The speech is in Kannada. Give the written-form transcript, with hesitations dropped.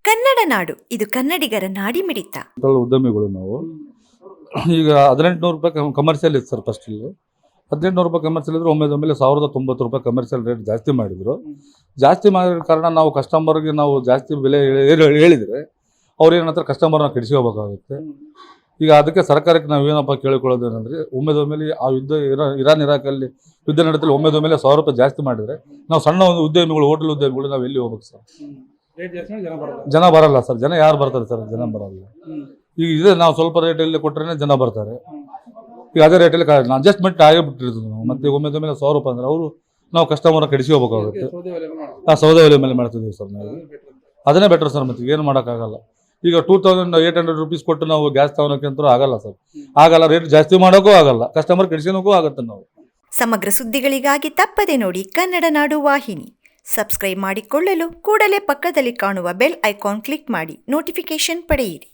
ಕನ್ನಡ ನಾಡು, ಇದು ಕನ್ನಡಿಗರ ನಾಡಿಮಿಡಿತ. ಉದ್ಯಮಿಗಳು ನಾವು ಈಗ 1800 ರೂಪಾಯಿ ಕಮರ್ಷಿಯಲ್ ಇತ್ತು ಸರ್. ಫಸ್ಟ್ ಇಲ್ಲಿ 1800 ರೂಪಾಯಿ ಕಮರ್ಷಿಯಲ್ ಇದ್ರೆ ಒಮ್ಮೆಲೆ 1090 ರೂಪಾಯಿ ಕಮರ್ಷಿಯಲ್ ರೇಟ್ ಜಾಸ್ತಿ ಮಾಡಿದ್ರು. ಜಾಸ್ತಿ ಮಾಡಿದ ಕಾರಣ ನಾವು ಕಸ್ಟಮರ್ಗೆ ನಾವು ಜಾಸ್ತಿ ಬೆಲೆ ಹೇಳಿದರೆ ಅವ್ರು ಏನಂತಾರೆ, ಕಸ್ಟಮರ್ನ ಕೆಡಿಸ್ಕೋಬೇಕಾಗುತ್ತೆ. ಈಗ ಅದಕ್ಕೆ ಸರ್ಕಾರಕ್ಕೆ ನಾವು ಏನಪ್ಪ ಕೇಳಿಕೊಳ್ಳೋದು ಏನಂದ್ರೆ, ಒಮ್ಮೆಲೆ ಆ ಇರಾನ್ ಇರಾಕಲ್ಲಿ ಯುದ್ಧ ನಡೆದಲ್ಲಿ ಒಮ್ಮೆಲೆ 1000 ರೂಪಾಯಿ ಜಾಸ್ತಿ ಮಾಡಿದರೆ ನಾವು ಸಣ್ಣ ಒಂದು ಉದ್ಯಮಿಗಳು, ಹೋಟೆಲ್ ಉದ್ಯಮಿಗಳು ನಾವು ಎಲ್ಲಿ ಹೋಗ್ಬೇಕು ಸರ್? ಜನ ಬರಲ್ಲ ಸರ್. ಜನ ಯಾರು ಬರ್ತಾರೆ ಸರ್? ಜನ ಬರಲ್ಲ. ಈಗ ಇದೆ, ನಾವು ಸ್ವಲ್ಪ ರೇಟಲ್ಲಿ ಕೊಟ್ಟರೆ ಜನ ಬರ್ತಾರೆ. ಈಗ ಅದೇ ರೇಟಲ್ಲಿ ಅಡ್ಜಸ್ಟ್ಮೆಂಟ್ ಆಗೇ ಬಿಟ್ಟಿರ್ತೀವಿ ನಾವು. ಮತ್ತೆ ಒಮ್ಮೆಲೆ 1000 ರೂಪಾಯಿ ಅಂದ್ರೆ ಅವರು ನಾವು ಕಸ್ಟಮರ್ನ ಕೆಡಿಸ್ಕೋಬೇಕಾಗುತ್ತೆ. ಸೌದೆ ಒಲೆ ಮೇಲೆ ಮಾಡ್ತಿದ್ದೀವಿ ಸರ್ ನಾವು. ಅದನ್ನೇ ಬೆಟರ್ ಸರ್. ಮತ್ತೆ ಏನು ಮಾಡೋಕ್ಕಾಗಲ್ಲ. ಈಗ 2800 ರೂಪೀಸ್ ಕೊಟ್ಟು ನಾವು ಗ್ಯಾಸ್ ತಗೊಳಕ್ಕೆ ಅಂತೂ ಆಗಲ್ಲ ಸರ್. ಆಗಲ್ಲ. ರೇಟ್ ಜಾಸ್ತಿ ಮಾಡೋಕ್ಕೂ ಆಗಲ್ಲ, ಕಸ್ಟಮರ್ ಕೆಡಿಸ್ಕೋಕ್ಕೂ ಆಗುತ್ತೆ ನಾವು. ಸಮಗ್ರ ಸುದ್ದಿಗಳಿಗಾಗಿ ತಪ್ಪದೆ ನೋಡಿ ಕನ್ನಡ ನಾಡು ವಾಹಿನಿ. ಸಬ್ಸ್ಕ್ರೈಬ್ ಮಾಡಿಕೊಳ್ಳಲು ಕೂಡಲೇ ಪಕ್ಕದಲ್ಲಿ ಕಾಣುವ ಬೆಲ್ ಐಕಾನ್ ಕ್ಲಿಕ್ ಮಾಡಿ ನೋಟಿಫಿಕೇಶನ್ ಪಡೆಯಿರಿ.